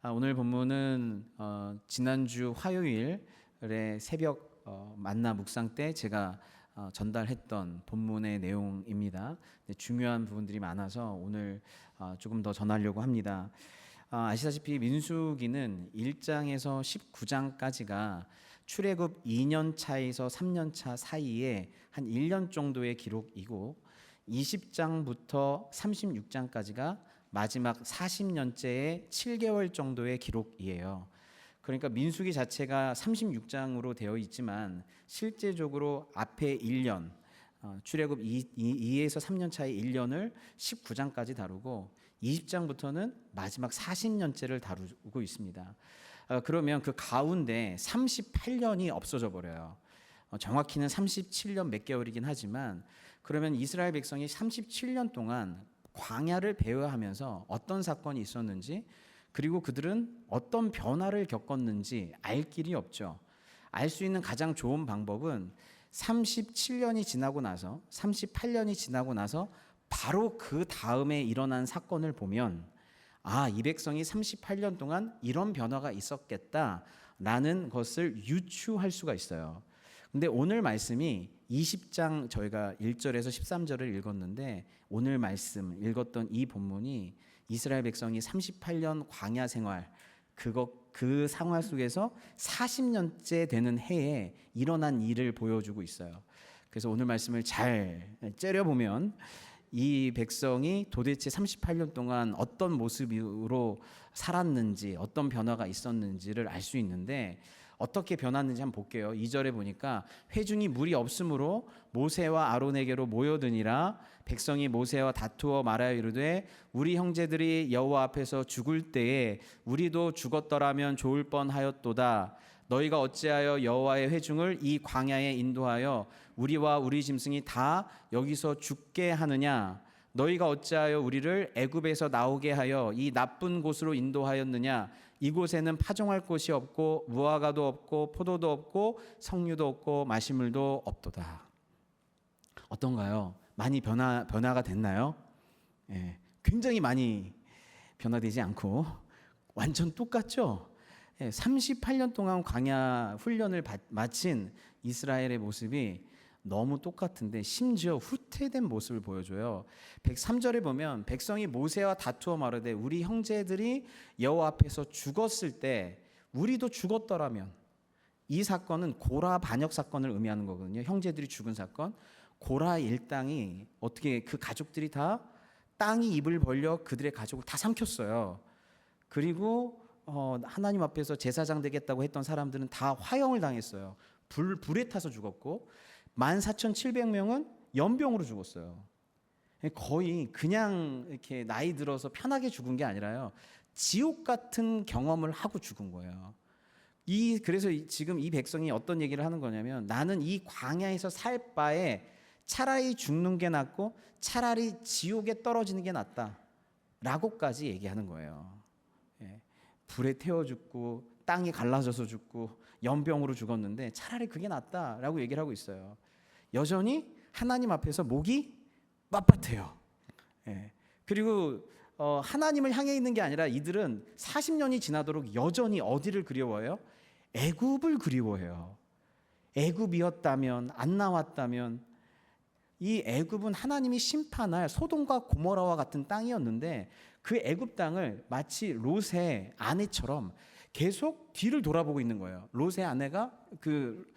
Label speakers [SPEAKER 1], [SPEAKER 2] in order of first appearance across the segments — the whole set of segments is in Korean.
[SPEAKER 1] 오늘 본문은 지난주 화요일에 새벽 만나 묵상 때 제가 전달했던 본문의 내용입니다. 중요한 부분들이 많아서 오늘 조금 더 전하려고 합니다. 아시다시피 민수기는 1장에서 19장까지가 출애굽 2년 차에서 3년 차 사이에 한 1년 정도의 기록이고 20장부터 36장까지가 마지막 40년째의 7개월 정도의 기록이에요. 그러니까 민수기 자체가 36장으로 되어 있지만 실제적으로 앞에 1년, 출애굽 2에서 3년 차의 1년을 19장까지 다루고 20장부터는 마지막 40년째를 다루고 있습니다. 그러면 그 가운데 38년이 없어져 버려요. 정확히는 37년 몇 개월이긴 하지만 그러면 이스라엘 백성이 37년 동안 광야를 배회하면서 어떤 사건이 있었는지 그리고 그들은 어떤 변화를 겪었는지 알 길이 없죠. 알 수 있는 가장 좋은 방법은 37년이 지나고 나서 38년이 지나고 나서 바로 그 다음에 일어난 사건을 보면 이 백성이 38년 동안 이런 변화가 있었겠다라는 것을 유추할 수가 있어요. 근데 오늘 말씀이 20장 저희가 1절에서 13절을 읽었는데 오늘 말씀 읽었던 이 본문이 이스라엘 백성이 38년 광야 생활 그 상황 속에서 40년째 되는 해에 일어난 일을 보여주고 있어요. 그래서 오늘 말씀을 잘 째려보면 이 백성이 도대체 38년 동안 어떤 모습으로 살았는지 어떤 변화가 있었는지를 알 수 있는데 어떻게 변했는지 한번 볼게요. 2절에 보니까 회중이 물이 없으므로 모세와 아론에게로 모여드니라. 백성이 모세와 다투어 말하여 이르되 우리 형제들이 여호와 앞에서 죽을 때에 우리도 죽었더라면 좋을 뻔하였도다. 너희가 어찌하여 여호와의 회중을 이 광야에 인도하여 우리와 우리 짐승이 다 여기서 죽게 하느냐? 너희가 어찌하여 우리를 애굽에서 나오게 하여 이 나쁜 곳으로 인도하였느냐? 이곳에는 파종할 곳이 없고 무화과도 없고 포도도 없고 석류도 없고 마시물도 없도다. 어떤가요? 많이 변화가 됐나요? 굉장히 많이 변화되지 않고 완전 똑같죠? 38년 동안 광야 훈련을 마친 이스라엘의 모습이 너무 똑같은데 심지어 후퇴된 모습을 보여줘요. 103절에 보면 백성이 모세와 다투어 말하되 우리 형제들이 여호와 앞에서 죽었을 때 우리도 죽었더라면. 이 사건은 고라 반역 사건을 의미하는 거거든요. 형제들이 죽은 사건. 고라 일당이 어떻게 그 가족들이 다 땅이 입을 벌려 그들의 가족을 다 삼켰어요. 그리고 하나님 앞에서 제사장 되겠다고 했던 사람들은 다 화형을 당했어요. 불에 타서 죽었고 14,700명은 연병으로 죽었어요. 거의 그냥 이렇게 나이 들어서 편하게 죽은 게 아니라요. 지옥 같은 경험을 하고 죽은 거예요. 그래서 지금 이 백성이 어떤 얘기를 하는 거냐면 나는 이 광야에서 살 바에 차라리 죽는 게 낫고 차라리 지옥에 떨어지는 게 낫다 라고까지 얘기하는 거예요. 불에 태워 죽고 땅이 갈라져서 죽고 연병으로 죽었는데 차라리 그게 낫다라고 얘기를 하고 있어요. 여전히 하나님 앞에서 목이 빳빳해요. 그리고 하나님을 향해 있는 게 아니라 이들은 40년이 지나도록 여전히 어디를 그리워해요? 애굽을 그리워해요. 애굽이었다면 안 나왔다면. 이 애굽은 하나님이 심판할 소돔과 고모라와 같은 땅이었는데 그 애굽 땅을 마치 롯의 아내처럼 계속 뒤를 돌아보고 있는 거예요. 롯의 아내가 그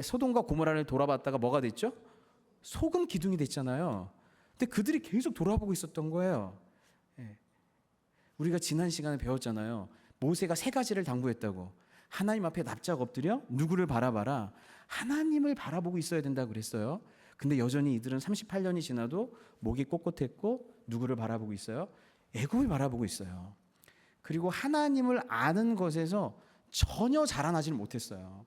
[SPEAKER 1] 소돔과 고모라를 돌아봤다가 뭐가 됐죠? 소금 기둥이 됐잖아요. 근데 그들이 계속 돌아보고 있었던 거예요. 우리가 지난 시간에 배웠잖아요. 모세가 3가지를 당부했다고. 하나님 앞에 납작 엎드려 누구를 바라봐라. 하나님을 바라보고 있어야 된다고 그랬어요. 근데 여전히 이들은 38년이 지나도 목이 꼿꼿했고 누구를 바라보고 있어요? 애굽을 바라보고 있어요. 그리고 하나님을 아는 것에서 전혀 자라나질 못했어요.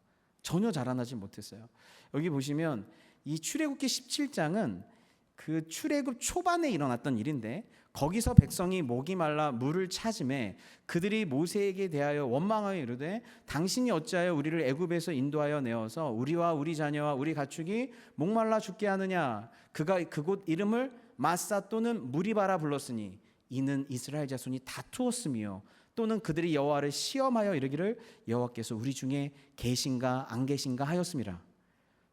[SPEAKER 1] 여기 보시면 이 출애굽기 17장은 그 출애굽 초반에 일어났던 일인데 거기서 백성이 목이 말라 물을 찾음에 그들이 모세에게 대하여 원망하여 이르되 당신이 어찌하여 우리를 애굽에서 인도하여 내어서 우리와 우리 자녀와 우리 가축이 목말라 죽게 하느냐. 그가 그곳 이름을 마사 또는 무리바라 불렀으니 이는 이스라엘 자손이 다투었으며 또는 그들이 여호와를 시험하여 이르기를 여호와께서 우리 중에 계신가 안 계신가 하였습니다.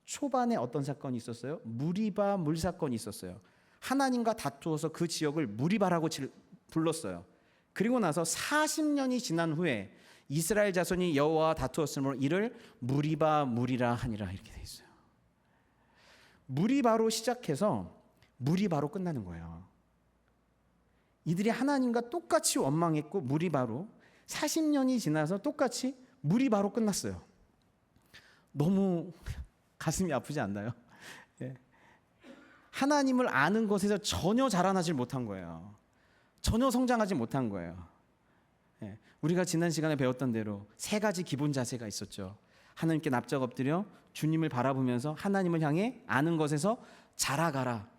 [SPEAKER 1] 초반에 어떤 사건이 있었어요? 무리바 물 사건이 있었어요. 하나님과 다투어서 그 지역을 무리바라고 불렀어요. 그리고 나서 40년이 지난 후에 이스라엘 자손이 여호와와 다투었으므로 이를 무리바 무리라 하니라 이렇게 돼 있어요. 무리바로 시작해서 무리바로 끝나는 거예요. 이들이 하나님과 똑같이 원망했고 무리바로 40년이 지나서 똑같이 무리바로 끝났어요. 너무 가슴이 아프지 않나요? 예. 하나님을 아는 것에서 전혀 자라나질 못한 거예요. 전혀 성장하지 못한 거예요. 예. 우리가 지난 시간에 배웠던 대로 세 가지 기본 자세가 있었죠. 하나님께 납작 엎드려 주님을 바라보면서 하나님을 향해 아는 것에서 자라가라.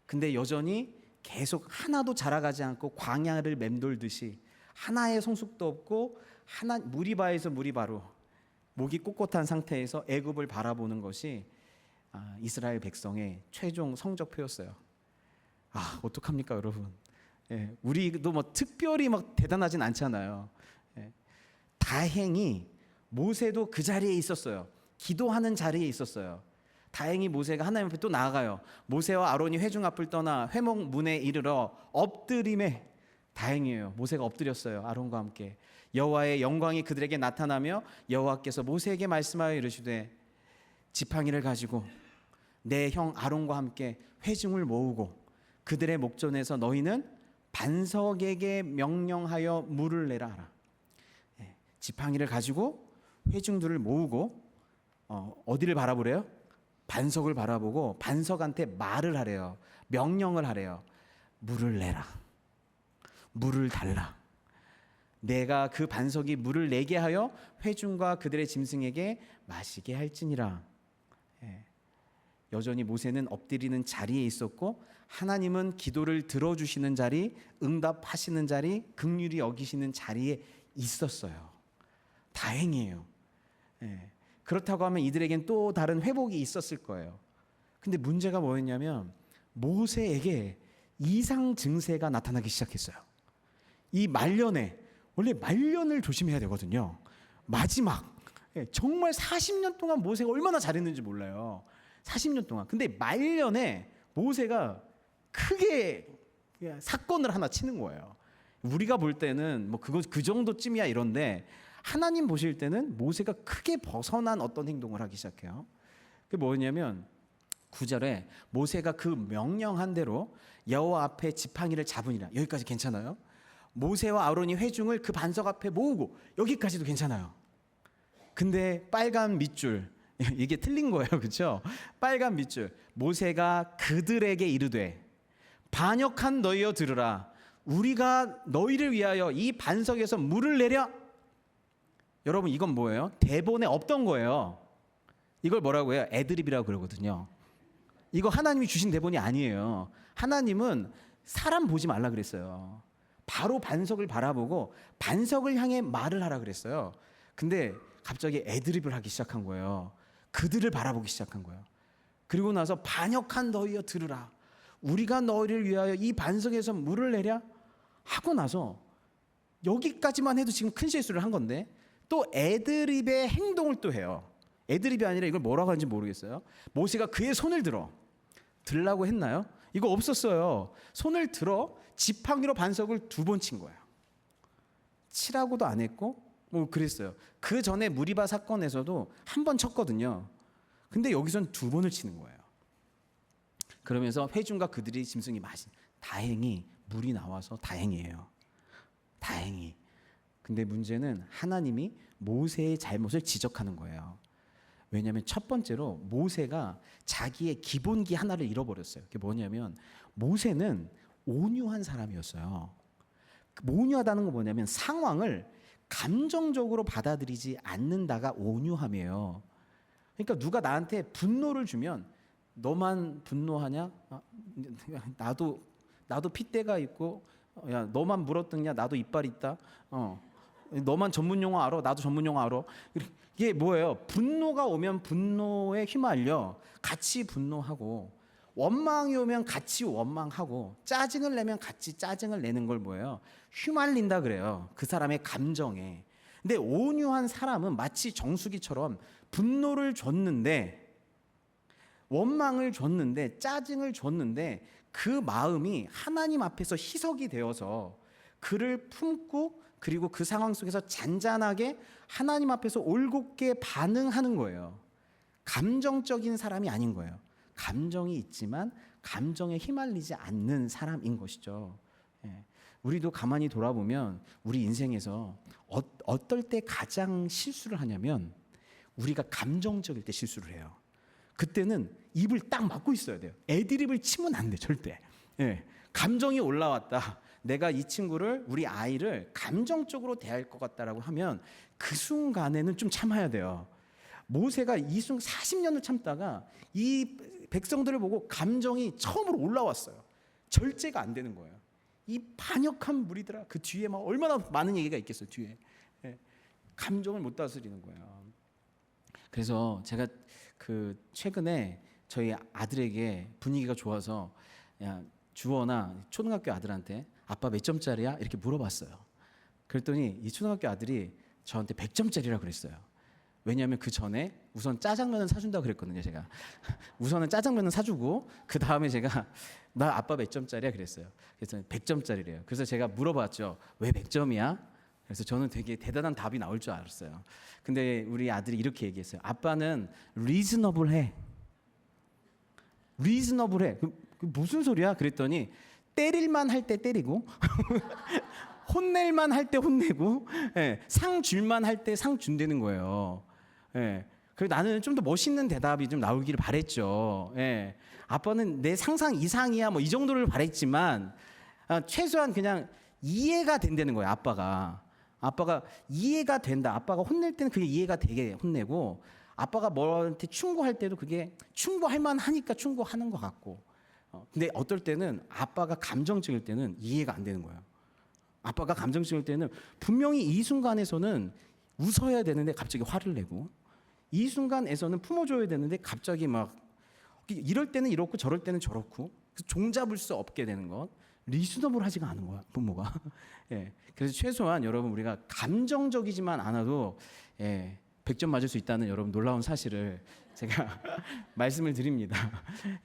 [SPEAKER 1] 근데 여전히 계속 하나도 자라가지 않고 광야를 맴돌듯이 하나의 성숙도 없고 무리바에서 무리바로 목이 꼿꼿한 상태에서 애굽을 바라보는 것이 이스라엘 백성의 최종 성적표였어요. 어떡합니까 여러분? 예, 우리도 뭐 특별히 막 대단하진 않잖아요. 예, 다행히 모세도 그 자리에 있었어요. 기도하는 자리에 있었어요. 다행히 모세가 하나님 앞에 또 나아가요. 모세와 아론이 회중 앞을 떠나 회목 문에 이르러 엎드림에 다행이에요. 모세가 엎드렸어요. 아론과 함께 여호와의 영광이 그들에게 나타나며 여호와께서 모세에게 말씀하여 이르시되 지팡이를 가지고 내 형 아론과 함께 회중을 모으고 그들의 목전에서 너희는 반석에게 명령하여 물을 내라 하라. 지팡이를 가지고 회중들을 모으고 어디를 바라보래요? 반석을 바라보고 반석한테 말을 하래요. 명령을 하래요. 물을 내라. 물을 달라. 내가 그 반석이 물을 내게 하여 회중과 그들의 짐승에게 마시게 할지니라. 여전히 모세는 엎드리는 자리에 있었고 하나님은 기도를 들어주시는 자리, 응답하시는 자리, 긍휼히 여기시는 자리에 있었어요. 다행이에요. 그렇다고 하면 이들에겐 또 다른 회복이 있었을 거예요. 근데 문제가 뭐였냐면 모세에게 이상 증세가 나타나기 시작했어요. 이 말년에 원래 말년을 조심해야 되거든요. 마지막 정말 40년 동안 모세가 얼마나 잘했는지 몰라요. 40년 동안. 근데 말년에 모세가 크게 사건을 하나 치는 거예요. 우리가 볼 때는 뭐 그 정도쯤이야 이런데 하나님 보실 때는 모세가 크게 벗어난 어떤 행동을 하기 시작해요. 그게 뭐냐면 9절에 모세가 그 명령한 대로 여호와 앞에 지팡이를 잡으니라. 여기까지 괜찮아요? 모세와 아론이 회중을 그 반석 앞에 모으고 여기까지도 괜찮아요. 근데 빨간 밑줄 이게 틀린 거예요. 그렇죠? 빨간 밑줄. 모세가 그들에게 이르되 반역한 너희여 들으라. 우리가 너희를 위하여 이 반석에서 물을 내려. 여러분 이건 뭐예요? 대본에 없던 거예요. 이걸 뭐라고 해요? 애드립이라고 그러거든요. 이거 하나님이 주신 대본이 아니에요. 하나님은 사람 보지 말라 그랬어요. 바로 반석을 바라보고 반석을 향해 말을 하라 그랬어요. 근데 갑자기 애드립을 하기 시작한 거예요. 그들을 바라보기 시작한 거예요. 그리고 나서 반역한 너희여 들으라. 우리가 너희를 위하여 이 반석에서 물을 내랴 하고 나서 여기까지만 해도 지금 큰 실수를 한 건데 또 애드립의 행동을 또 해요. 애드립이 아니라 이걸 뭐라고 하는지 모르겠어요. 모세가 그의 손을 들라고 했나요? 이거 없었어요. 손을 들어 지팡이로 반석을 2번 친 거예요. 치라고도 안 했고 뭐 그랬어요. 그 전에 무리바 사건에서도 1번 쳤거든요. 근데 여기선 2번을 치는 거예요. 그러면서 회중과 그들이 짐승이 마신 다행히 물이 나와서 다행이에요. 다행히. 근데 문제는 하나님이 모세의 잘못을 지적하는 거예요. 왜냐하면 첫 번째로 모세가 자기의 기본기 하나를 잃어버렸어요. 그게 뭐냐면 모세는 온유한 사람이었어요. 온유하다는 건 뭐냐면 상황을 감정적으로 받아들이지 않는다가 온유함이에요. 그러니까 누가 나한테 분노를 주면 너만 분노하냐? 나도 핏대가 있고 야 너만 물어뜯냐? 나도 이빨 있다. 너만 전문 용어 알아? 나도 전문 용어 알아. 이게 뭐예요? 분노가 오면 분노에 휘말려 같이 분노하고 원망이 오면 같이 원망하고 짜증을 내면 같이 짜증을 내는 걸 뭐예요? 휘말린다 그래요. 그 사람의 감정에. 근데 온유한 사람은 마치 정수기처럼 분노를 줬는데, 원망을 줬는데, 짜증을 줬는데 그 마음이 하나님 앞에서 희석이 되어서 그를 품고, 그리고 그 상황 속에서 잔잔하게 하나님 앞에서 올곧게 반응하는 거예요. 감정적인 사람이 아닌 거예요. 감정이 있지만 감정에 휘말리지 않는 사람인 것이죠. 예. 우리도 가만히 돌아보면 우리 인생에서 어떨 때 가장 실수를 하냐면 우리가 감정적일 때 실수를 해요. 그때는 입을 딱 막고 있어야 돼요. 애드립을 치면 안 돼, 절대. 예. 감정이 올라왔다. 내가 이 친구를, 우리 아이를 감정적으로 대할 것 같다라고 하면 그 순간에는 좀 참아야 돼요. 모세가 40년을 참다가 이 백성들을 보고 감정이 처음으로 올라왔어요. 절제가 안 되는 거예요. 이 반역한 무리들아, 그 뒤에 막 얼마나 많은 얘기가 있겠어요, 뒤에. 예. 감정을 못 다스리는 거예요. 그래서 제가 최근에 저희 아들에게 분위기가 좋아서, 야, 주원아, 초등학교 아들한테 아빠 몇 점짜리야? 이렇게 물어봤어요. 그랬더니 이 초등학교 아들이 저한테 100점짜리라 그랬어요. 왜냐하면 그 전에 우선 짜장면을 사준다고 그랬거든요. 제가 우선은 짜장면을 사주고 그 다음에 제가 나 아빠 몇 점짜리야 그랬어요. 그래서 100점짜리래요. 그래서 제가 물어봤죠. 왜 100점이야? 그래서 저는 되게 대단한 답이 나올 줄 알았어요. 근데 우리 아들이 이렇게 얘기했어요. 아빠는 리즈너블해. 리즈너블해. 그 무슨 소리야? 그랬더니 때릴만 할 때 때리고 혼낼만 할 때 혼내고, 예, 상 줄만 할 때 상 준다는 거예요. 예. 그래서 나는 좀 더 멋있는 대답이 좀 나오기를 바랬죠. 예. 아빠는 내 상상 이상이야, 뭐 이 정도를 바랬지만 최소한 그냥 이해가 된다는 거예요. 아빠가 이해가 된다. 아빠가 혼낼 때는 그게 이해가 되게 혼내고, 아빠가 뭐한테 충고할 때도 그게 충고할 만하니까 충고하는 것 같고. 근데 어떨 때는 아빠가 감정적일 때는 이해가 안 되는 거예요. 아빠가 감정적일 때는 분명히 이 순간에서는 웃어야 되는데 갑자기 화를 내고, 이 순간에서는 품어줘야 되는데 갑자기 막 이럴 때는 이렇고 저럴 때는 저렇고, 종잡을 수 없게 되는 것. 리스너블하지가 않은 거야, 부모가. 예. 그래서 최소한 여러분, 우리가 감정적이지만 않아도 100점 맞을 수 있다는 여러분 놀라운 사실을 제가 말씀을 드립니다.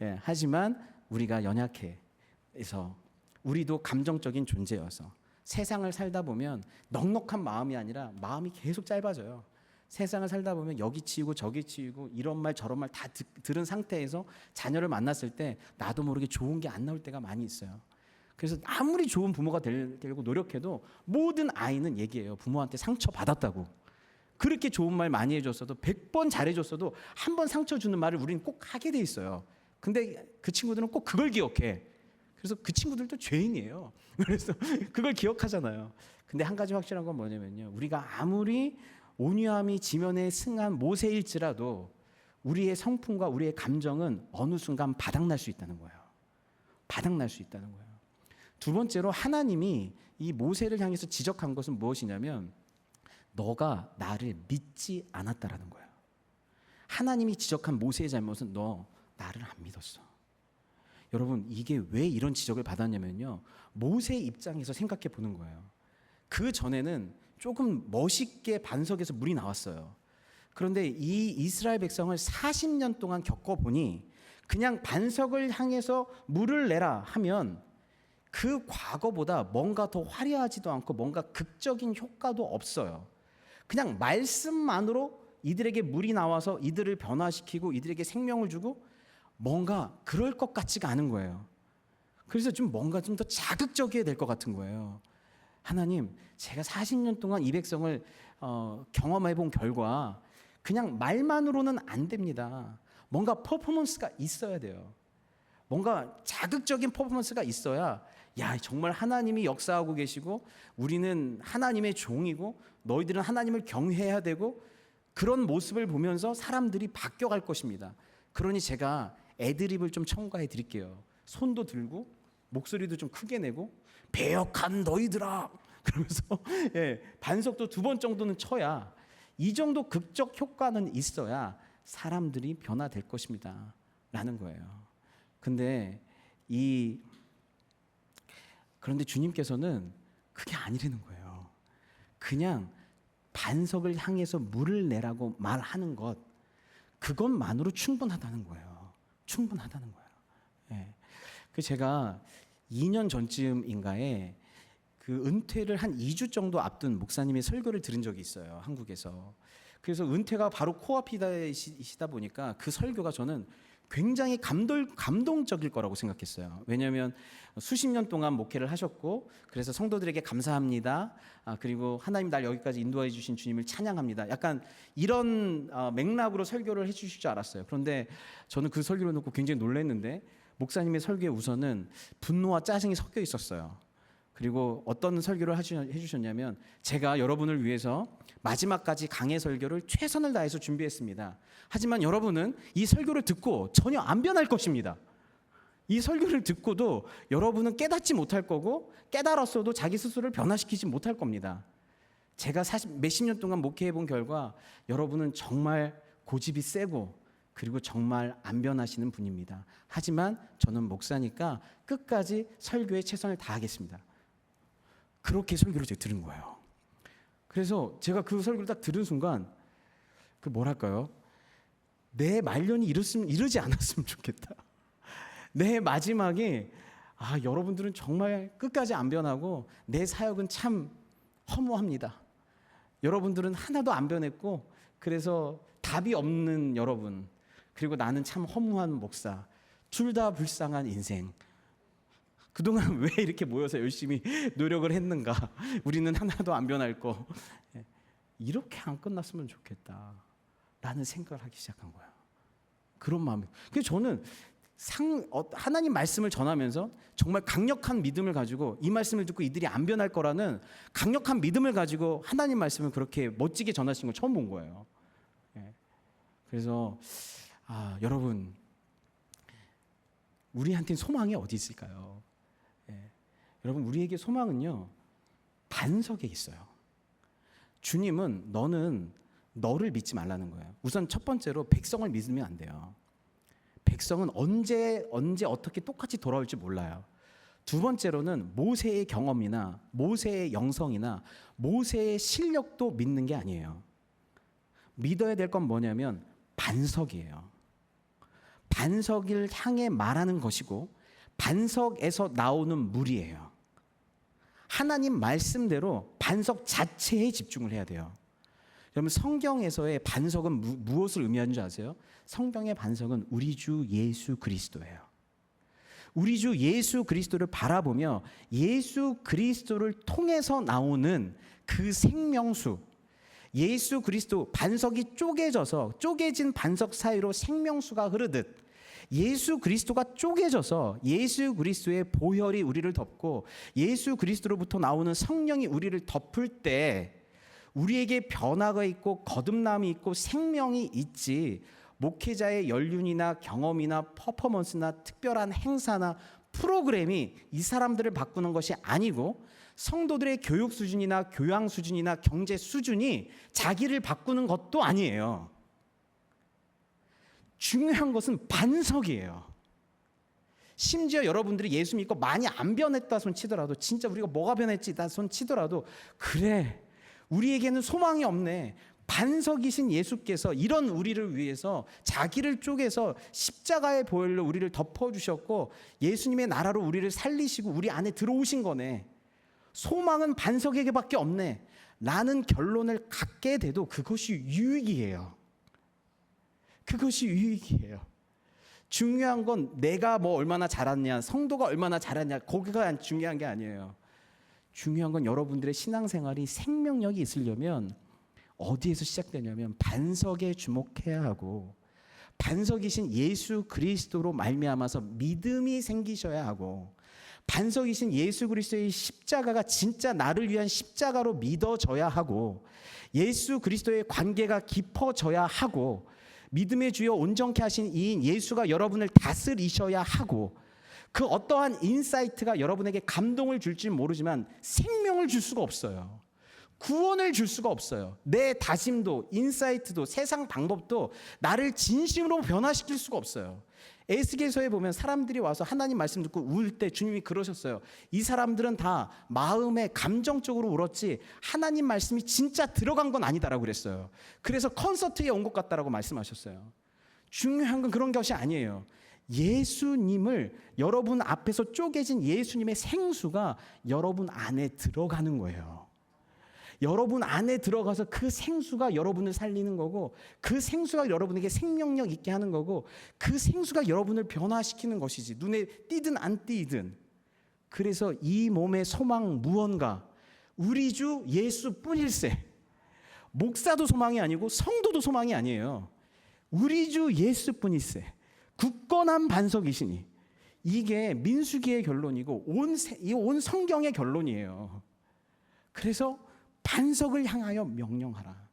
[SPEAKER 1] 예. 하지만 우리가 연약해서, 우리도 감정적인 존재여서 세상을 살다 보면 넉넉한 마음이 아니라 마음이 계속 짧아져요. 세상을 살다 보면 여기 치이고 저기 치이고 이런 말 저런 말 다 들은 상태에서 자녀를 만났을 때 나도 모르게 좋은 게 안 나올 때가 많이 있어요. 그래서 아무리 좋은 부모가 되려고 노력해도 모든 아이는 얘기해요. 부모한테 상처 받았다고. 그렇게 좋은 말 많이 해줬어도 100번 잘해줬어도 한 번 상처 주는 말을 우리는 꼭 하게 돼 있어요. 근데 그 친구들은 꼭 그걸 기억해. 그래서 그 친구들도 죄인이에요. 그래서 그걸 기억하잖아요. 근데 한 가지 확실한 건 뭐냐면요, 우리가 아무리 온유함이 지면에 승한 모세일지라도 우리의 성품과 우리의 감정은 어느 순간 바닥날 수 있다는 거예요. 바닥날 수 있다는 거예요. 두 번째로 하나님이 이 모세를 향해서 지적한 것은 무엇이냐면, 너가 나를 믿지 않았다라는 거예요. 하나님이 지적한 모세의 잘못은 너 나를 안 믿었어. 여러분, 이게 왜 이런 지적을 받았냐면요, 모세의 입장에서 생각해 보는 거예요. 그 전에는 조금 멋있게 반석에서 물이 나왔어요. 그런데 이 이스라엘 백성을 40년 동안 겪어보니 그냥 반석을 향해서 물을 내라 하면 그 과거보다 뭔가 더 화려하지도 않고 뭔가 극적인 효과도 없어요. 그냥 말씀만으로 이들에게 물이 나와서 이들을 변화시키고 이들에게 생명을 주고 뭔가 그럴 것 같지가 않은 거예요. 그래서 좀 뭔가 좀 더 자극적이어야 될 것 같은 거예요. 하나님, 제가 40년 동안 이 백성을 경험해 본 결과 그냥 말만으로는 안 됩니다. 뭔가 퍼포먼스가 있어야 돼요. 뭔가 자극적인 퍼포먼스가 있어야, 야, 정말 하나님이 역사하고 계시고 우리는 하나님의 종이고 너희들은 하나님을 경외해야 되고, 그런 모습을 보면서 사람들이 바뀌어갈 것입니다. 그러니 제가 애드립을 좀 첨가해 드릴게요. 손도 들고 목소리도 좀 크게 내고, 배역한 너희들아 그러면서 반석도 2번 정도는 쳐야, 이 정도 극적 효과는 있어야 사람들이 변화될 것입니다 라는 거예요. 그런데 주님께서는 그게 아니라는 거예요. 그냥 반석을 향해서 물을 내라고 말하는 것, 그것만으로 충분하다는 거예요. 충분하다는 거예요. 예. 그 제가 2년 전쯤인가에 그 은퇴를 한 2주 정도 앞둔 목사님의 설교를 들은 적이 있어요, 한국에서. 그래서 은퇴가 바로 코앞이시다 보니까 그 설교가 저는 굉장히 감동적일 거라고 생각했어요. 왜냐하면 수십 년 동안 목회를 하셨고, 그래서 성도들에게 감사합니다. 그리고 하나님 날 여기까지 인도해 주신 주님을 찬양합니다. 약간 이런 맥락으로 설교를 해주실 줄 알았어요. 그런데 저는 그 설교를 듣고 굉장히 놀랐는데, 목사님의 설교에 우선은 분노와 짜증이 섞여 있었어요. 그리고 어떤 설교를 해주셨냐면, 제가 여러분을 위해서 마지막까지 강해 설교를 최선을 다해서 준비했습니다. 하지만 여러분은 이 설교를 듣고 전혀 안 변할 것입니다. 이 설교를 듣고도 여러분은 깨닫지 못할 거고, 깨달았어도 자기 스스로를 변화시키지 못할 겁니다. 제가 몇십 년 동안 목회해 본 결과 여러분은 정말 고집이 세고, 그리고 정말 안 변하시는 분입니다. 하지만 저는 목사니까 끝까지 설교에 최선을 다하겠습니다. 그렇게 설교를 제가 들은 거예요. 그래서 제가 그 설교를 딱 들은 순간, 그 뭐랄까요, 내 말년이 이러지 않았으면 좋겠다. 내 마지막에 여러분들은 정말 끝까지 안 변하고 내 사역은 참 허무합니다. 여러분들은 하나도 안 변했고, 그래서 답이 없는 여러분, 그리고 나는 참 허무한 목사, 둘 다 불쌍한 인생. 그동안 왜 이렇게 모여서 열심히 노력을 했는가? 우리는 하나도 안 변할 거. 이렇게 안 끝났으면 좋겠다라는 생각을 하기 시작한 거야. 그런 마음이. 그래서 저는 하나님 말씀을 전하면서 정말 강력한 믿음을 가지고, 이 말씀을 듣고 이들이 안 변할 거라는 강력한 믿음을 가지고 하나님 말씀을 그렇게 멋지게 전하신 걸 처음 본 거예요. 그래서 여러분, 우리한테는 소망이 어디 있을까요? 여러분, 우리에게 소망은요, 반석에 있어요. 주님은 너는 너를 믿지 말라는 거예요. 우선 첫 번째로 백성을 믿으면 안 돼요. 백성은 언제 어떻게 똑같이 돌아올지 몰라요. 두 번째로는 모세의 경험이나 모세의 영성이나 모세의 실력도 믿는 게 아니에요. 믿어야 될 건 뭐냐면 반석이에요. 반석을 향해 말하는 것이고, 반석에서 나오는 물이에요. 하나님 말씀대로 반석 자체에 집중을 해야 돼요. 여러분, 성경에서의 반석은 무엇을 의미하는 줄 아세요? 성경의 반석은 우리 주 예수 그리스도예요. 우리 주 예수 그리스도를 바라보며 예수 그리스도를 통해서 나오는 그 생명수, 예수 그리스도, 반석이 쪼개진 반석 사이로 생명수가 흐르듯 예수 그리스도가 쪼개져서 예수 그리스도의 보혈이 우리를 덮고 예수 그리스도로부터 나오는 성령이 우리를 덮을 때 우리에게 변화가 있고 거듭남이 있고 생명이 있지, 목회자의 연륜이나 경험이나 퍼포먼스나 특별한 행사나 프로그램이 이 사람들을 바꾸는 것이 아니고, 성도들의 교육 수준이나 교양 수준이나 경제 수준이 자기를 바꾸는 것도 아니에요. 중요한 것은 반석이에요. 심지어 여러분들이 예수 믿고 많이 안 변했다 손 치더라도, 진짜 우리가 뭐가 변했지 다 손 치더라도, 그래, 우리에게는 소망이 없네. 반석이신 예수께서 이런 우리를 위해서 자기를 쪼개서 십자가의 보혈로 우리를 덮어주셨고 예수님의 나라로 우리를 살리시고 우리 안에 들어오신 거네. 소망은 반석에게밖에 없네 라는 결론을 갖게 돼도 그것이 유익이에요. 그것이 유익이에요. 중요한 건 내가 뭐 얼마나 잘하냐, 성도가 얼마나 잘하냐, 거기가 중요한 게 아니에요. 중요한 건 여러분들의 신앙생활이 생명력이 있으려면 어디에서 시작되냐면 반석에 주목해야 하고, 반석이신 예수 그리스도로 말미암아서 믿음이 생기셔야 하고, 반석이신 예수 그리스도의 십자가가 진짜 나를 위한 십자가로 믿어져야 하고, 예수 그리스도의 관계가 깊어져야 하고, 믿음의 주여 온전케 하신 이인 예수가 여러분을 다스리셔야 하고, 그 어떠한 인사이트가 여러분에게 감동을 줄지 모르지만 생명을 줄 수가 없어요. 구원을 줄 수가 없어요. 내 다짐도 인사이트도 세상 방법도 나를 진심으로 변화시킬 수가 없어요. 에스겔서에 보면 사람들이 와서 하나님 말씀 듣고 울 때 주님이 그러셨어요. 이 사람들은 다 마음에 감정적으로 울었지 하나님 말씀이 진짜 들어간 건 아니다라고 그랬어요. 그래서 콘서트에 온 것 같다라고 말씀하셨어요. 중요한 건 그런 것이 아니에요. 예수님을 여러분 앞에서 쪼개진 예수님의 생수가 여러분 안에 들어가는 거예요. 여러분 안에 들어가서 그 생수가 여러분을 살리는 거고, 그 생수가 여러분에게 생명력 있게 하는 거고, 그 생수가 여러분을 변화시키는 것이지, 눈에 띄든 안 띄든. 그래서 이 몸의 소망 무언가, 우리 주 예수뿐일세. 목사도 소망이 아니고 성도도 소망이 아니에요. 우리 주 예수뿐일세. 굳건한 반석이시니. 이게 민수기의 결론이고 온 성경의 결론이에요. 그래서 반석을 향하여 명령하라.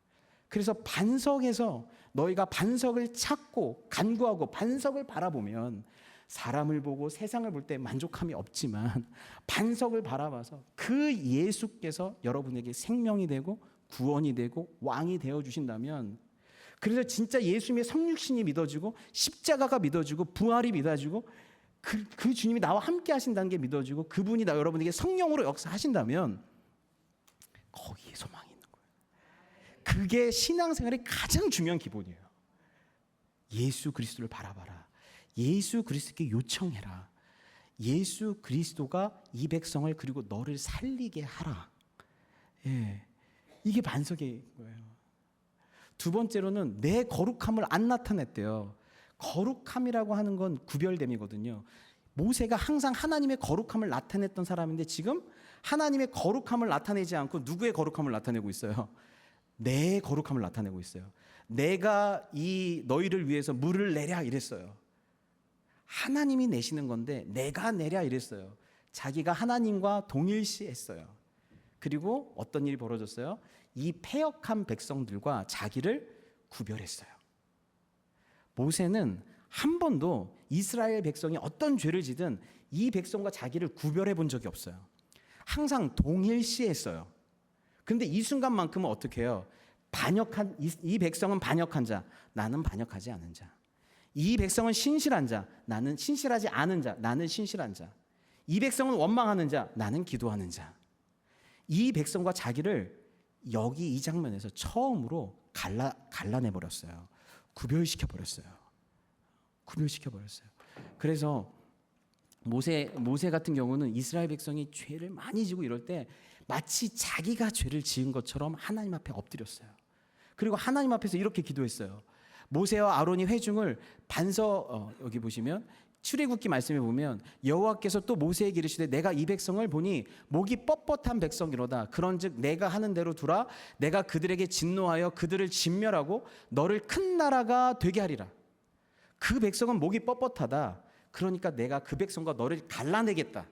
[SPEAKER 1] 그래서 반석에서 너희가 반석을 찾고 간구하고 반석을 바라보면, 사람을 보고 세상을 볼 때 만족함이 없지만 반석을 바라봐서 그 예수께서 여러분에게 생명이 되고 구원이 되고 왕이 되어 주신다면, 그래서 진짜 예수님의 성육신이 믿어지고 십자가가 믿어지고 부활이 믿어지고 그 주님이 나와 함께 하신다는 게 믿어지고 그분이 여러분에게 성령으로 역사하신다면 거기에 소망이 있는 거예요. 그게 신앙생활의 가장 중요한 기본이에요. 예수 그리스도를 바라봐라. 예수 그리스도께 요청해라. 예수 그리스도가 이 백성을 그리고 너를 살리게 하라. 예, 이게 반석인 거예요. 두 번째로는 내 거룩함을 안 나타냈대요. 거룩함이라고 하는 건 구별됨이거든요. 모세가 항상 하나님의 거룩함을 나타냈던 사람인데 지금 하나님의 거룩함을 나타내지 않고 누구의 거룩함을 나타내고 있어요? 내 거룩함을 나타내고 있어요. 내가 이 너희를 위해서 물을 내랴 이랬어요. 하나님이 내시는 건데 내가 내랴 이랬어요. 자기가 하나님과 동일시했어요. 그리고 어떤 일이 벌어졌어요? 이 패역한 백성들과 자기를 구별했어요. 모세는 한 번도 이스라엘 백성이 어떤 죄를 지든 이 백성과 자기를 구별해 본 적이 없어요. 항상 동일시했어요. 그런데 이 순간만큼은 어떻게 해요? 이 백성은 반역한 자, 나는 반역하지 않은 자. 이 백성은 신실한 자, 나는 신실하지 않은 자, 나는 신실한 자. 이 백성은 원망하는 자, 나는 기도하는 자. 이 백성과 자기를 여기 이 장면에서 처음으로 갈라내 버렸어요. 구별시켜 버렸어요. 그래서 모세 같은 경우는 이스라엘 백성이 죄를 많이 지고 이럴 때 마치 자기가 죄를 지은 것처럼 하나님 앞에 엎드렸어요. 그리고 하나님 앞에서 이렇게 기도했어요. 모세와 아론이 회중을 여기 보시면 출애굽기 말씀에 보면 여호와께서 또 모세에게 이르시되 내가 이 백성을 보니 목이 뻣뻣한 백성이로다. 그런즉 내가 하는 대로 두라. 내가 그들에게 진노하여 그들을 진멸하고 너를 큰 나라가 되게 하리라. 그 백성은 목이 뻣뻣하다. 그러니까 내가 그 백성과 너를 갈라내겠다.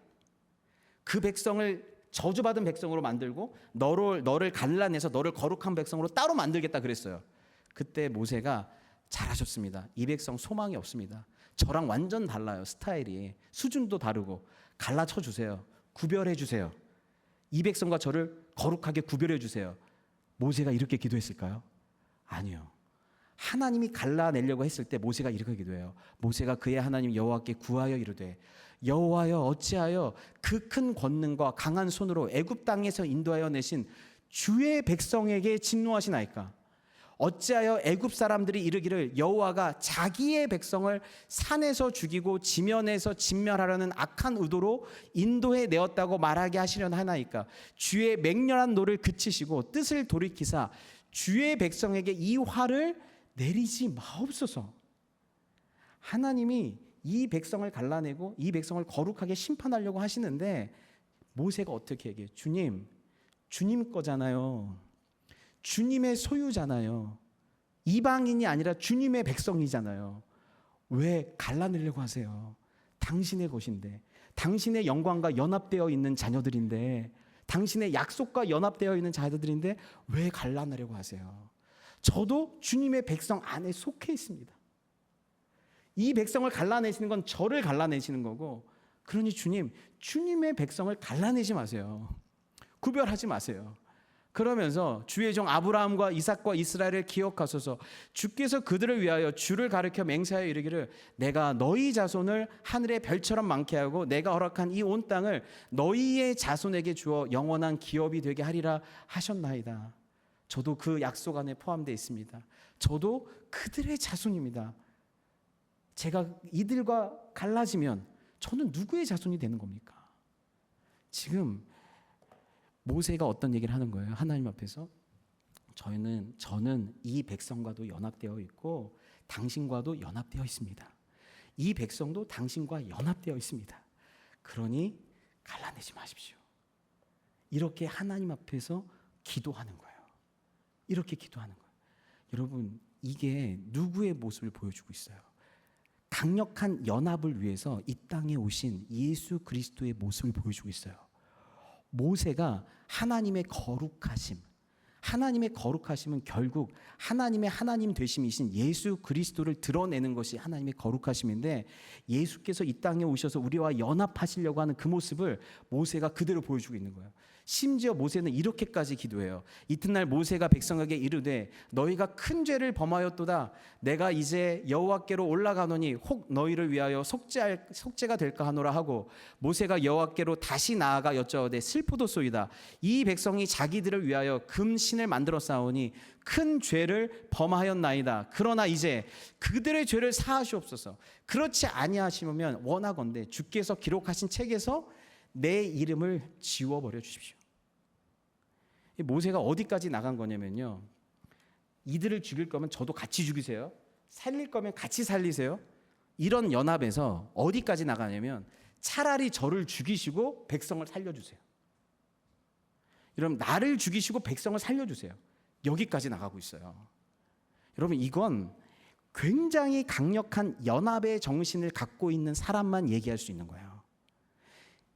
[SPEAKER 1] 그 백성을 저주받은 백성으로 만들고 너를 갈라내서 너를 거룩한 백성으로 따로 만들겠다 그랬어요. 그때 모세가 잘하셨습니다. 이 백성 소망이 없습니다. 저랑 완전 달라요. 스타일이 수준도 다르고 갈라쳐 주세요. 구별해 주세요. 이 백성과 저를 거룩하게 구별해 주세요. 모세가 이렇게 기도했을까요? 아니요. 하나님이 갈라내려고 했을 때 모세가 이렇게 기도해요. 모세가 그의 하나님 여호와께 구하여 이르되 여호와여 어찌하여 그 큰 권능과 강한 손으로 애굽 땅에서 인도하여 내신 주의 백성에게 진노하시나이까? 어찌하여 애굽 사람들이 이르기를 여호와가 자기의 백성을 산에서 죽이고 지면에서 진멸하려는 악한 의도로 인도해 내었다고 말하게 하시려나 하나이까? 주의 맹렬한 노를 그치시고 뜻을 돌이키사 주의 백성에게 이 화를 내리지 마옵소서. 하나님이 이 백성을 갈라내고 이 백성을 거룩하게 심판하려고 하시는데 모세가 어떻게 얘기해요? 주님 거잖아요. 주님의 소유잖아요. 이방인이 아니라 주님의 백성이잖아요. 왜 갈라내려고 하세요? 당신의 것인데, 당신의 영광과 연합되어 있는 자녀들인데, 당신의 약속과 연합되어 있는 자녀들인데 왜 갈라내려고 하세요? 저도 주님의 백성 안에 속해 있습니다. 이 백성을 갈라내시는 건 저를 갈라내시는 거고, 그러니 주님의 백성을 갈라내지 마세요. 구별하지 마세요. 그러면서 주의 종 아브라함과 이삭과 이스라엘을 기억하소서. 주께서 그들을 위하여 주를 가르쳐 맹세하여 이르기를 내가 너희 자손을 하늘의 별처럼 많게 하고 내가 허락한 이 온 땅을 너희의 자손에게 주어 영원한 기업이 되게 하리라 하셨나이다. 저도 그 약속 안에 포함되어 있습니다. 저도 그들의 자손입니다. 제가 이들과 갈라지면 저는 누구의 자손이 되는 겁니까? 지금 모세가 어떤 얘기를 하는 거예요? 하나님 앞에서 저는 이 백성과도 연합되어 있고 당신과도 연합되어 있습니다. 이 백성도 당신과 연합되어 있습니다. 그러니 갈라내지 마십시오. 이렇게 하나님 앞에서 기도하는 거예요. 이렇게 기도하는 거예요. 여러분, 이게 누구의 모습을 보여주고 있어요? 강력한 연합을 위해서 이 땅에 오신 예수 그리스도의 모습을 보여주고 있어요. 모세가 하나님의 거룩하심은 결국 하나님의 하나님 되심이신 예수 그리스도를 드러내는 것이 하나님의 거룩하심인데, 예수께서 이 땅에 오셔서 우리와 연합하시려고 하는 그 모습을 모세가 그대로 보여주고 있는 거예요. 심지어 모세는 이렇게까지 기도해요. 이튿날 모세가 백성에게 이르되 너희가 큰 죄를 범하였도다. 내가 이제 여호와께로 올라가노니 혹 너희를 위하여 속죄가 될까 하노라 하고, 모세가 여호와께로 다시 나아가 여짜오되 슬프도소이다. 이 백성이 자기들을 위하여 금신을 만들어 싸우니 큰 죄를 범하였나이다. 그러나 이제 그들의 죄를 사하시옵소서. 그렇지 아니하시면 원하건대 주께서 기록하신 책에서 내 이름을 지워버려 주십시오. 모세가 어디까지 나간 거냐면요, 이들을 죽일 거면 저도 같이 죽이세요. 살릴 거면 같이 살리세요. 이런 연합에서 어디까지 나가냐면 차라리 저를 죽이시고 백성을 살려주세요. 여러분, 나를 죽이시고 백성을 살려주세요. 여기까지 나가고 있어요. 여러분, 이건 굉장히 강력한 연합의 정신을 갖고 있는 사람만 얘기할 수 있는 거예요.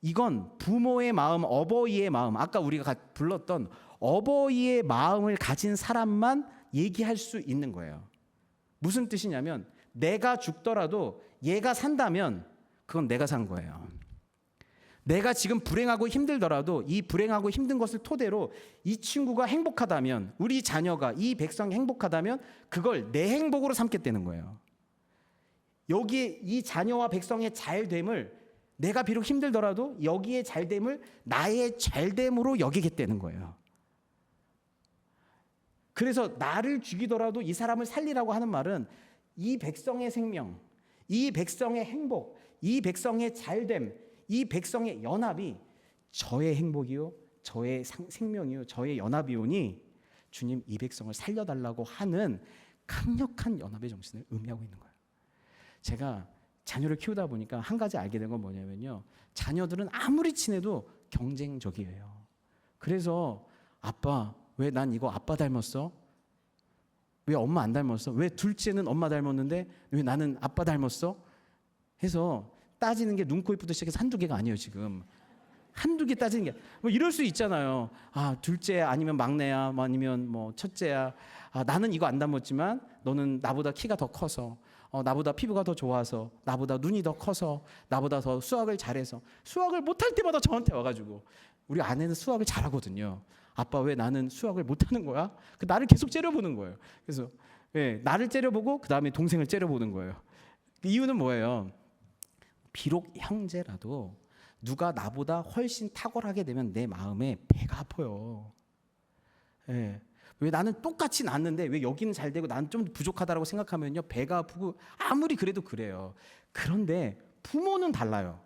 [SPEAKER 1] 이건 부모의 마음, 어버이의 마음, 아까 우리가 불렀던 어버이의 마음을 가진 사람만 얘기할 수 있는 거예요. 무슨 뜻이냐면 내가 죽더라도 얘가 산다면 그건 내가 산 거예요. 내가 지금 불행하고 힘들더라도 이 불행하고 힘든 것을 토대로 이 친구가 행복하다면, 우리 자녀가, 이 백성이 행복하다면 그걸 내 행복으로 삼겠다는 거예요. 여기에 이 자녀와 백성의 잘됨을, 내가 비록 힘들더라도 여기에 잘됨을 나의 잘됨으로 여기겠다는 거예요. 그래서 나를 죽이더라도 이 사람을 살리라고 하는 말은 이 백성의 생명, 이 백성의 행복, 이 백성의 잘됨, 이 백성의 연합이 저의 행복이요, 저의 생명이요, 저의 연합이오니 주님 이 백성을 살려달라고 하는 강력한 연합의 정신을 의미하고 있는 거예요. 제가 자녀를 키우다 보니까 한 가지 알게 된 건 뭐냐면요, 자녀들은 아무리 친해도 경쟁적이에요. 그래서 아빠, 왜 난 이거 아빠 닮았어? 왜 엄마 안 닮았어? 왜 둘째는 엄마 닮았는데 왜 나는 아빠 닮았어? 해서 따지는 게 눈, 코, 입부터 시작해서 한두 개가 아니에요. 지금 한두 개 따지는 게 뭐 이럴 수 있잖아요. 아, 둘째야, 아니면 막내야, 뭐 아니면 뭐 첫째야. 아, 나는 이거 안 닮았지만 너는 나보다 키가 더 커서, 나보다 피부가 더 좋아서, 나보다 눈이 더 커서, 나보다 더 수학을 잘해서. 수학을 못할 때마다 저한테 와가지고, 우리 아내는 수학을 잘하거든요. 아빠, 왜 나는 수학을 못하는 거야? 나를 계속 째려보는 거예요. 그래서 나를 째려보고 그 다음에 동생을 째려보는 거예요. 이유는 뭐예요? 비록 형제라도 누가 나보다 훨씬 탁월하게 되면 내 마음에 배가 아파요. 왜 나는 똑같이 낳았는데 왜 여기는 잘 되고 나는 좀 부족하다고 생각하면요, 배가 아프고 아무리 그래도 그래요. 그런데 부모는 달라요.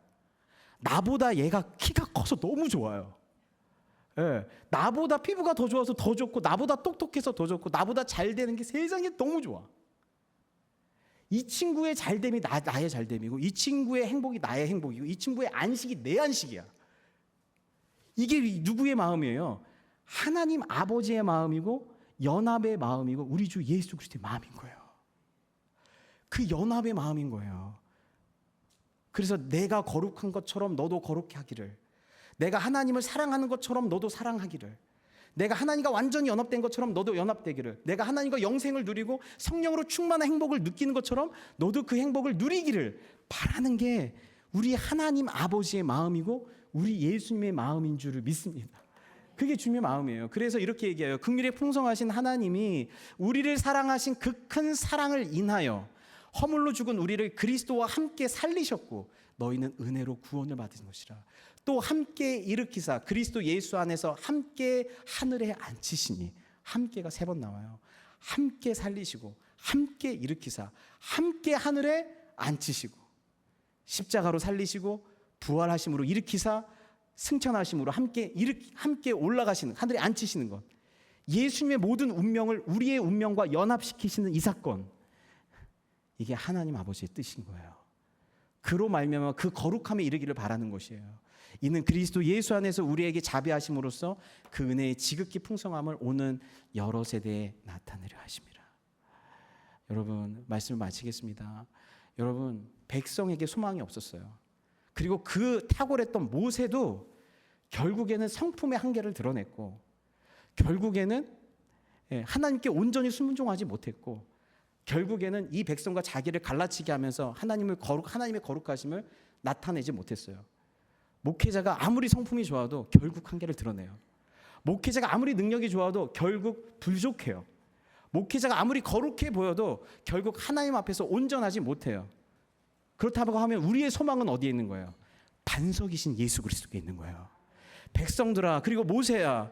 [SPEAKER 1] 나보다 얘가 키가 커서 너무 좋아요. 나보다 피부가 더 좋아서 더 좋고, 나보다 똑똑해서 더 좋고, 나보다 잘 되는 게 세상에 너무 좋아. 이 친구의 잘됨이 나의 잘됨이고, 이 친구의 행복이 나의 행복이고, 이 친구의 안식이 내 안식이야. 이게 누구의 마음이에요? 하나님 아버지의 마음이고 연합의 마음이고 우리 주 예수 그리스도의 마음인 거예요. 그 연합의 마음인 거예요. 그래서 내가 거룩한 것처럼 너도 거룩히 하기를, 내가 하나님을 사랑하는 것처럼 너도 사랑하기를, 내가 하나님과 완전히 연합된 것처럼 너도 연합되기를, 내가 하나님과 영생을 누리고 성령으로 충만한 행복을 느끼는 것처럼 너도 그 행복을 누리기를 바라는 게 우리 하나님 아버지의 마음이고 우리 예수님의 마음인 줄을 믿습니다. 그게 주님의 마음이에요. 그래서 이렇게 얘기해요. 긍휼에 풍성하신 하나님이 우리를 사랑하신 그 큰 사랑을 인하여 허물로 죽은 우리를 그리스도와 함께 살리셨고 너희는 은혜로 구원을 받은 것이라. 또 함께 일으키사 그리스도 예수 안에서 함께 하늘에 앉히시니, 함께가 3번 나와요. 함께 살리시고 함께 일으키사 함께 하늘에 앉히시고 십자가로 살리시고 부활하심으로 일으키사 승천하심으로 함께 올라가시는, 하늘에 앉히시는 것, 예수님의 모든 운명을 우리의 운명과 연합시키시는 이 사건, 이게 하나님 아버지의 뜻인 거예요. 그로 말미암아 그 거룩함에 이르기를 바라는 것이에요. 이는 그리스도 예수 안에서 우리에게 자비하심으로써 그 은혜의 지극히 풍성함을 오는 여러 세대에 나타내려 하심이라. 여러분, 말씀을 마치겠습니다. 여러분, 백성에게 소망이 없었어요. 그리고 그 탁월했던 모세도 결국에는 성품의 한계를 드러냈고, 결국에는 하나님께 온전히 순종하지 못했고, 결국에는 이 백성과 자기를 갈라치게 하면서 하나님의 거룩하심을 나타내지 못했어요. 목회자가 아무리 성품이 좋아도 결국 한계를 드러내요. 목회자가 아무리 능력이 좋아도 결국 부족해요. 목회자가 아무리 거룩해 보여도 결국 하나님 앞에서 온전하지 못해요. 그렇다고 하면 우리의 소망은 어디에 있는 거예요? 반석이신 예수 그리스도에 있는 거예요. 백성들아, 그리고 모세야,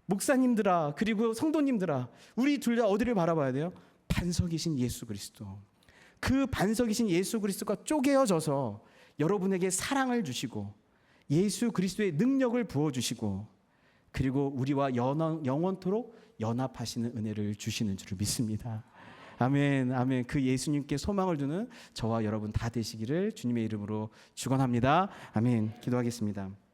[SPEAKER 1] 목사님들아, 그리고 성도님들아, 우리 둘 다 어디를 바라봐야 돼요? 반석이신 예수 그리스도. 그 반석이신 예수 그리스도가 쪼개어져서 여러분에게 사랑을 주시고 예수 그리스도의 능력을 부어주시고 그리고 우리와 영원토록 연합하시는 은혜를 주시는 줄을 믿습니다. 아멘, 아멘. 그 예수님께 소망을 두는 저와 여러분 다 되시기를 주님의 이름으로 축원합니다. 아멘. 기도하겠습니다.